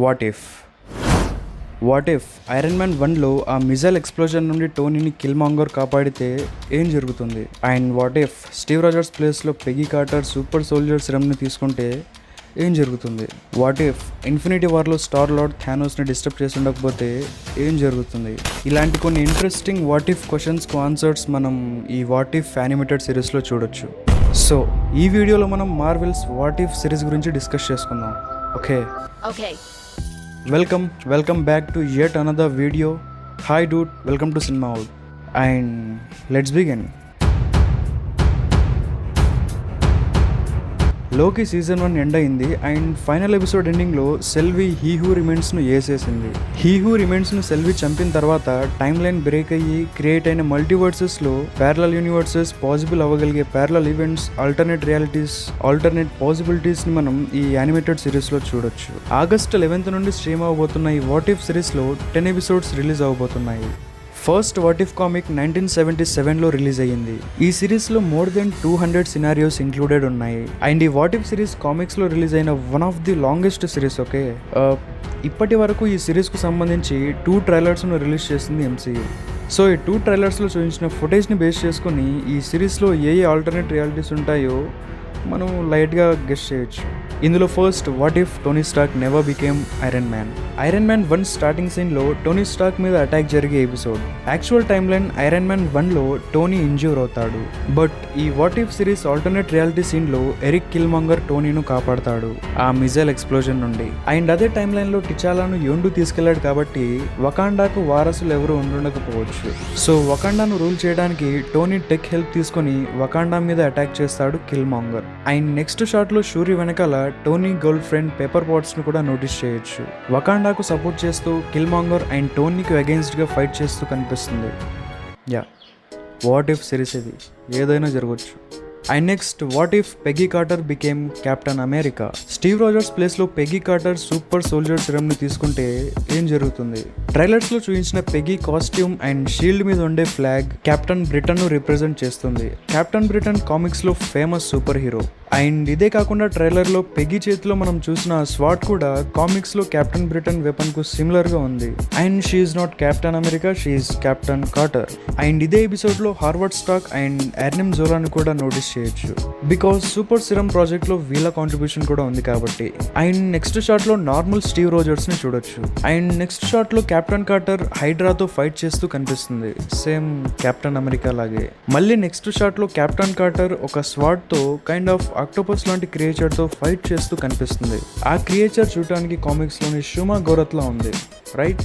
What if Iron Man 1లో ఆ missile explosion నుండి టోనీని కిల్మాంగర్ కాపాడితే ఏం జరుగుతుంది? And what if Steve Rogers ప్లేస్లో పెగీ కార్టర్ సూపర్ సోల్జర్ సిరమ్ని తీసుకుంటే ఏం జరుగుతుంది? వాట్ ఇఫ్ ఇన్ఫినిటీ వార్లో స్టార్ లార్డ్ థానోస్ని డిస్టర్బ్ చేసి ఉండకపోతే ఏం జరుగుతుంది? ఇలాంటి కొన్ని ఇంట్రెస్టింగ్ వాట్ ఇఫ్ క్వశ్చన్స్కు ఆన్సర్స్ మనం ఈ వాట్ ఇఫ్ యానిమేటెడ్ సిరీస్లో చూడొచ్చు. సో ఈ వీడియోలో మనం మార్వెల్స్ వాట్ ఇఫ్ సిరీస్ గురించి డిస్కస్ చేసుకుందాం. Okay. Welcome back to yet another video. Hi dude, welcome to Cinema World. And let's begin. లోకి సీజన్ 1 ఎండ్ అయింది అండ్ ఫైనల్ ఎపిసోడ్ ఎండింగ్లో సెల్వి హీ హూ రిమైన్స్ను వేసేసింది. హీ హూ రిమైన్స్ను సెల్వి చంపిన తర్వాత time line break అయ్యి create అయిన మల్టీవర్సెస్లో ప్యారలల్ యూనివర్సెస్, పాసిబుల్ అవ్వగలిగే parallel events, alternate realities, alternate పాసిబిలిటీస్ని మనం ఈ యానిమేటెడ్ సిరీస్లో చూడొచ్చు. ఆగస్ట్ 11th నుండి స్ట్రీమ్ అవ్వబోతున్న ఈ వాట్ ఇఫ్ సిరీస్లో 10 ఎపిసోడ్స్ రిలీజ్ అవ్వబోతున్నాయి. ఫస్ట్ వాట్ ఇఫ్ కామిక్ 1977లో రిలీజ్ అయ్యింది. ఈ సిరీస్లో మోర్ దెన్ 200 సినారియోస్ ఇంక్లూడెడ్ ఉన్నాయి. అండ్ ఈ వాట్ ఇఫ్ సిరీస్ కామిక్స్లో రిలీజ్ అయిన one of the longest series. ఇప్పటి వరకు ఈ సిరీస్కు సంబంధించి 2 ట్రైలర్స్ను రిలీజ్ చేసింది MCU. సో ఈ 2 ట్రైలర్స్లో చూపించిన ఫుటేజ్ని బేస్ చేసుకుని ఈ సిరీస్లో ఏ ఆల్టర్నేట్ రియాలిటీస్ ఉంటాయో మనం లైట్గా గెస్ చేయొచ్చు. ఇందులో first what if Tony Stark never became Iron Man. Iron Man 1 starting సీన్లో టోనీ స్టార్క్ మీద అటాక్ జరిగే episode. Actual time line Iron Man 1లో టోనీ ఇంజ్యూర్ అవుతాడు. బట్ ఈ what if series alternate reality సీన్లో ఎరిక్ కిల్మాంగర్ టోనీను కాపాడతాడు ఆ మిజైల్ ఎక్స్ప్లోజన్ నుండి. అండ్ అదే టైమ్ లైన్లో టిచాలాను యోండు తీసుకెళ్లాడు కాబట్టి వకాండాకు వారసులు ఎవరు ఉండకపోవచ్చు. సో వకాండాను రూల్ చేయడానికి టోనీ టెక్ హెల్ప్ తీసుకొని వకాండా మీద అటాక్ చేస్తాడు కిల్మాంగర్. అండ్ నెక్స్ట్ షాట్లో షూరి వెనకాల Tony girl friend Pepper Potts ను కూడా నోటీస్ చేయొచ్చు. వకాండాకు సపోర్ట్ చేస్తూ కిల్మాంగర్ అండ్ టోనీకి అగెయిన్స్ట్ గా ఫైట్ చేస్తూ కనిపిస్తుంది. వాట్ ఇఫ్ సిరీస్ ఇది, ఏదైనా జరగవచ్చు. And next what if Peggy Carter became Captain America. Steve Rogers ప్లేస్లో పెగీ కార్టర్ సూపర్ సోల్జర్ సిరమ్ని తీసుకుంటే ఏం జరుగుతుంది? ట్రైలర్స్లో చూపించిన పెగీ కాస్ట్యూమ్ అండ్ షీల్డ్ మీద ఉండే ఫ్లాగ్ కెప్టెన్ బ్రిటన్ను రిప్రజెంట్ చేస్తుంది. కెప్టెన్ బ్రిటన్ కామిక్స్లో ఫేమస్ సూపర్ హీరో. అండ్ ఇదే కాకుండా ట్రైలర్లో పెగీ చేతిలో మనం చూసిన స్వాట్ కూడా కామిక్స్లో కెప్టెన్ బ్రిటన్ వెపన్కు సిమిలర్గా ఉంది. And she not captain America, she captain Carter. And ఇదే ఎపిసోడ్లో హార్వర్డ్ స్టాక్ అండ్ ఎర్నిమ్ జోలాని కూడా నోటీస్ చేయొచ్చు. బికాస్ సూపర్ సిరమ్ ప్రాజెక్ట్లో వీళ్ళ కాంట్రిబ్యూషన్ కూడా ఉంది కాబట్టి. అండ్ నెక్స్ట్ షాట్లో నార్మల్ స్టీవ్ రోజర్స్ని చూడొచ్చు. అండ్ నెక్స్ట్ షాట్లో కెప్టెన్ కార్టర్ హైడ్రాతో ఫైట్ చేస్తూ కనిపిస్తుంది, సేమ్ కెప్టెన్ అమెరికా లాగే. మళ్ళీ నెక్స్ట్ షాట్లో కెప్టెన్ కార్టర్ ఒక స్వాట్తో కైండ్ ఆఫ్ ఆక్టోపస్ లాంటి క్రియేచర్తో ఫైట్ చేస్తూ కనిపిస్తుంది. ఆ క్రియేచర్ చూడటానికి కామిక్స్లోని షుమా గోరత్లా ఉంది, రైట్?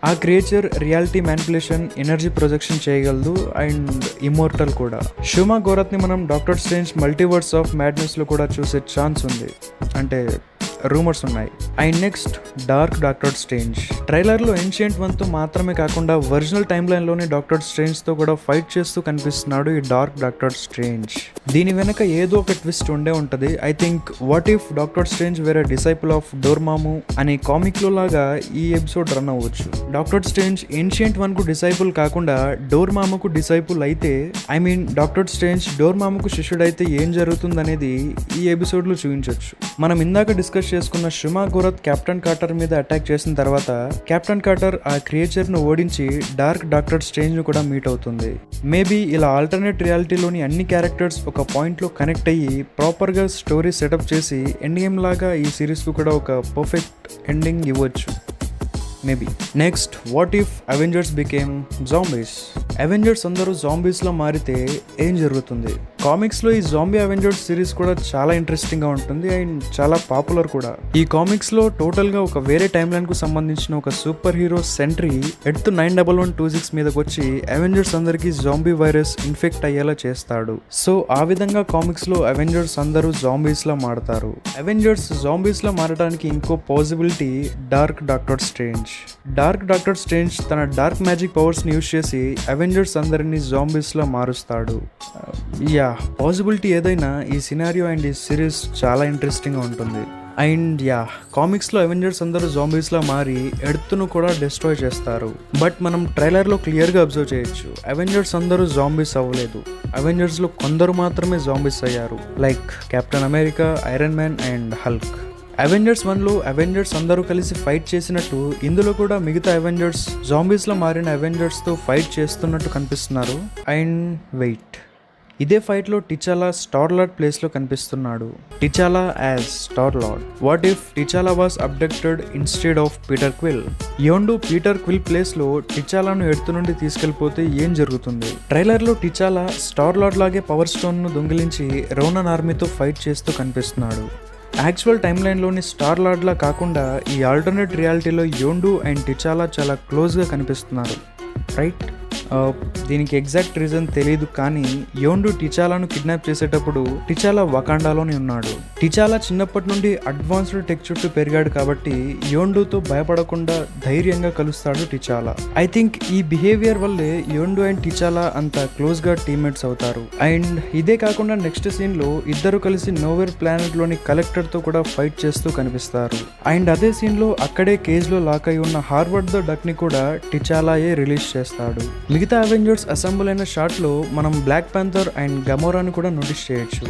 ఆ creature reality manipulation, energy projection చేయగలదు అండ్ ఇమ్మోర్టల్ కూడా. షుమా గోరత్ని మనం డాక్టర్ స్ట్రేంజ్ మల్టీవర్స్ ఆఫ్ మ్యాడ్నెస్లో కూడా చూసే ఛాన్స్ ఉంది, అంటే రూమర్స్ ఉన్నాయి. And next dark doctor strange. ట్రైలర్లో ఏన్షియంట్ 1తో మాత్రమే కాకుండా ఒరిజినల్ టైమ్ లైన్లోని డాక్టర్ స్ట్రేంజ్తో కూడా ఫైట్ చేస్తూ కనిపిస్తున్నాడు ఈ డార్క్ డాక్టర్ స్ట్రేంజ్. దీని వెనక ఏదో ఒక ట్విస్ట్ ఉండే ఉంటుంది. I think what if doctor strange వేరే డిసైపుల్ ఆఫ్ డోర్మాము అనే కామిక్లో లాగా ఈ ఎపిసోడ్ రన్ అవ్వచ్చు. డాక్టర్ స్ట్రేంజ్ ఏన్షియంట్ 1కు డిసైపుల్ కాకుండా డోర్మాముకు డిసైపుల్ అయితే, డాక్టర్ స్ట్రేంజ్ డోర్మాముకు శిష్యుడైతే ఏం జరుగుతుంది అనేది ఈ ఎపిసోడ్లో చూపించవచ్చు. మనం ఇందాక డిస్కస్ చేసుకున్న షుమా గోరత్ కెప్టెన్ కార్టర్ మీద అటాక్ చేసిన తర్వాత కెప్టెన్ కార్టర్ ఆ క్రియేచర్ ను ఓడించి డార్క్ డాక్టర్ స్ట్రేంజ్ ను కూడా మీట్ అవుతుంది. మేబీ ఇలా ఆల్టర్నేట్ రియాలిటీలోని అన్ని క్యారెక్టర్స్ ఒక పాయింట్ లో కనెక్ట్ అయ్యి ప్రాపర్ గా స్టోరీ సెటప్ చేసి ఎండ్ గేమ్ లాగా ఈ సిరీస్ కు కూడా ఒక పర్ఫెక్ట్ ఎండింగ్ ఇవ్వచ్చు maybe. Next what if Avengers became zombies. Avengers అందరూ జాంబీస్లో మారితే ఏం జరుగుతుంది? కామిక్స్లో ఈ జాంబీ అవెంజర్స్ సిరీస్ కూడా చాలా ఇంట్రెస్టింగ్గా ఉంటుంది అండ్ చాలా పాపులర్ కూడా. ఈ కామిక్స్లో టోటల్గా ఒక వేరే టైమ్ లైన్కు సంబంధించిన ఒక సూపర్ హీరో సెంట్రీ ఎర్త్ 91126 మీదకి వచ్చి అవెంజర్స్ అందరికీ జాంబీ వైరస్ ఇన్ఫెక్ట్ అయ్యేలా చేస్తాడు. సో ఆ విధంగా కామిక్స్లో అవెంజర్స్ అందరూ జాంబీస్లా మారతారు. అవెంజర్స్ జాంబీస్లా మారడానికి ఇంకో possibility dark doctor strange. Dark doctor strange తన డార్క్ మ్యాజిక్ పవర్స్ని యూజ్ చేసి అవెంజర్స్ అందరినీ జాంబీస్లా మారుస్తాడు. పాసిబిలిటీ ఏదైనా ఈ సినారియో అండ్ ఈ సిరీస్ చాలా ఇంట్రెస్టింగ్గా ఉంటుంది. అండ్ కామిక్స్లో అవెంజర్స్ అందరూ జాంబీస్లా మారి ఎర్త్ను కూడా డిస్ట్రాయ్ చేస్తారు. బట్ మనం ట్రైలర్లో క్లియర్గా అబ్జర్వ్ చేయొచ్చు, అవెంజర్స్ అందరూ జాంబీస్ అవ్వలేదు. అవెంజర్స్లో కొందరు మాత్రమే జాంబీస్ అయ్యారు, like Captain America, Iron Man and Hulk. Avengers 1లో అవెంజర్స్ అందరూ కలిసి ఫైట్ చేసినట్టు ఇందులో కూడా మిగతా అవెంజర్స్ జాంబీస్లో మారిన అవెంజర్స్తో ఫైట్ చేస్తున్నట్టు కనిపిస్తున్నారు. అండ్ వెయిట్, ఇదే ఫైట్లో టిచాలా స్టార్ లార్డ్ ప్లేస్లో కనిపిస్తున్నాడు. T'Challa as Star Lord. What if T'Challa was abducted instead of Peter Quill? Yondu Peter Quill ప్లేస్లో టిచాలాను ఎర్త్ నుండి తీసుకెళ్లిపోతే ఏం జరుగుతుంది? ట్రైలర్లో టిచాలా స్టార్ లార్డ్ లాగే పవర్ స్టోన్ను దొంగిలించి రోనన్ ఆర్మీతో ఫైట్ చేస్తూ కనిపిస్తున్నాడు. యాక్చువల్ టైమ్ లైన్లోని స్టార్ లార్డ్లా కాకుండా ఈ ఆల్టర్నేట్ రియాలిటీలో యోండు అండ్ టిచాలా చాలా క్లోజ్గా కనిపిస్తున్నారు, రైట్? దీనికి ఎగ్జాక్ట్ రీజన్ తెలియదు, కానీ యోండు టిచాలాను కిడ్నాప్ చేసేటప్పుడు టిచాలా వకాండాలోనే ఉన్నాడు. టిచాలా చిన్నప్పటి నుండి అడ్వాన్స్డ్ టెక్ చుట్టూ పెరిగాడు కాబట్టి యోండుతో భయపడకుండా ధైర్యంగా కలుస్తాడు టిచాలా. ఐ థింక్ ఈ బిహేవియర్ వల్లే యోండు అండ్ టిచాలా అంత క్లోజ్గా టీమ్మేట్స్ అవుతారు. అండ్ ఇదే కాకుండా నెక్స్ట్ సీన్లో ఇద్దరు కలిసి నోవేర్ ప్లానెట్లోని కలెక్టర్తో కూడా ఫైట్ చేస్తూ కనిపిస్తారు. అండ్ అదే సీన్లో అక్కడే కేజ్లో లాక్ అయి ఉన్న హార్వర్డ్ ద డక్ని కూడా టిచాలాయే రిలీజ్ చేస్తాడు. మిగతా అవెంజర్స్ అసెంబుల్ అయిన షాట్లో మనం బ్లాక్ ప్యాంథర్ అండ్ గమోరాని కూడా నోటీస్ చేయొచ్చు.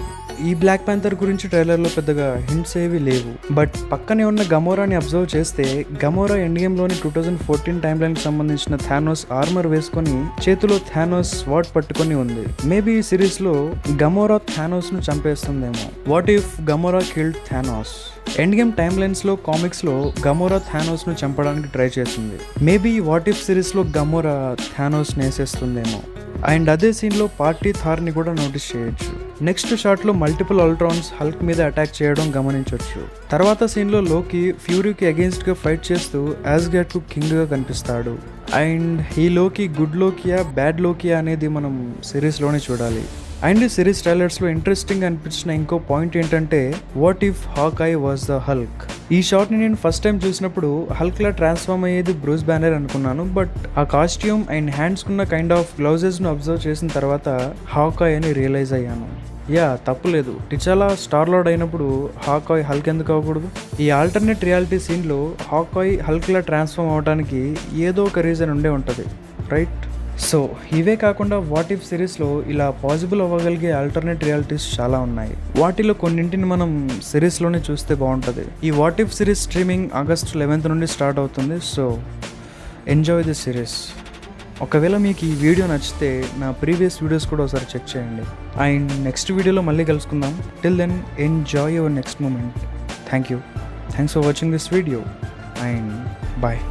ఈ బ్లాక్ ప్యాంథర్ గురించి ట్రైలర్లో పెద్దగా హింట్స్ ఏవి లేవు, బట్ పక్కనే ఉన్న గమోరాని అబ్జర్వ్ చేస్తే గమోరా ఎండ్ గేమ్లోని 2014 టైమ్ లైన్కి సంబంధించిన థానోస్ ఆర్మర్ వేసుకొని చేతిలో థానోస్ స్వార్డ్ పట్టుకొని ఉంది. మేబీ ఈ సిరీస్లో గమోరా థానోస్ను చంపేస్తుందేమో. What if Gamora killed Thanos? End game time లైన్స్లో కామిక్స్లో గమోరా థానోస్ను చంపడానికి ట్రై చేసింది. మేబీ వాట్ ఇఫ్ సిరీస్లో గమోరా థానోస్ నేసేస్తుందేమో. అండ్ అదే సీన్లో పార్టీ థార్ని కూడా నోటీస్ చేయొచ్చు. నెక్స్ట్ షాట్లో మల్టిపుల్ అల్ట్రాన్స్ హల్క్ మీద అటాక్ చేయడం గమనించవచ్చు. తర్వాత సీన్లో లోకి ఫ్యూరీకి అగేన్స్ట్గా ఫైట్ చేస్తూ యాస్గార్డ్కు కింగ్గా కనిపిస్తాడు. అండ్ ఈ లోకి గుడ్ లోకియా బ్యాడ్ లోకియా అనేది మనం సిరీస్లోనే చూడాలి. అండ్ ఈ సిరీస్ ట్రైలర్స్లో ఇంట్రెస్టింగ్ అనిపించిన ఇంకో పాయింట్ ఏంటంటే, what if Hawkeye was the Hulk? ఈ షాట్ని నేను ఫస్ట్ టైం చూసినప్పుడు హల్క్లా ట్రాన్స్ఫార్మ్ అయ్యేది బ్రూస్ బ్యానర్ అనుకున్నాను, బట్ ఆ కాస్ట్యూమ్ అండ్ హ్యాండ్స్కున్న కైండ్ ఆఫ్ గ్లౌజెస్ను అబ్జర్వ్ చేసిన తర్వాత హాకాయ్ అని రియలైజ్ అయ్యాను. యా, తప్పులేదు, టిచాలా స్టార్ లార్డ్ అయినప్పుడు హాకాయ్ హల్క్ ఎందుకు అవ్వకూడదు? ఈ ఆల్టర్నేట్ రియాలిటీ సీన్లో హాకాయ్ హల్క్లా ట్రాన్స్ఫార్మ్ అవడానికి ఏదో ఒక రీజన్ ఉండే ఉంటుంది, రైట్? సో ఇవే కాకుండా వాట్ ఇఫ్ సిరీస్లో ఇలా పాసిబుల్ అవ్వగలిగే ఆల్టర్నేట్ రియాలిటీస్ చాలా ఉన్నాయి. వాటిలో కొన్నింటిని మనం సిరీస్లోనే చూస్తే బాగుంటుంది. ఈ what if series streaming August 11 నుండి స్టార్ట్ అవుతుంది. So enjoy the series. ఒకవేళ మీకు ఈ వీడియో నచ్చితే నా ప్రీవియస్ వీడియోస్ కూడా ఒకసారి చెక్ చేయండి. అండ్ నెక్స్ట్ వీడియోలో మళ్ళీ కలుసుకుందాం. Till then enjoy your next moment. Thanks for watching this video and bye.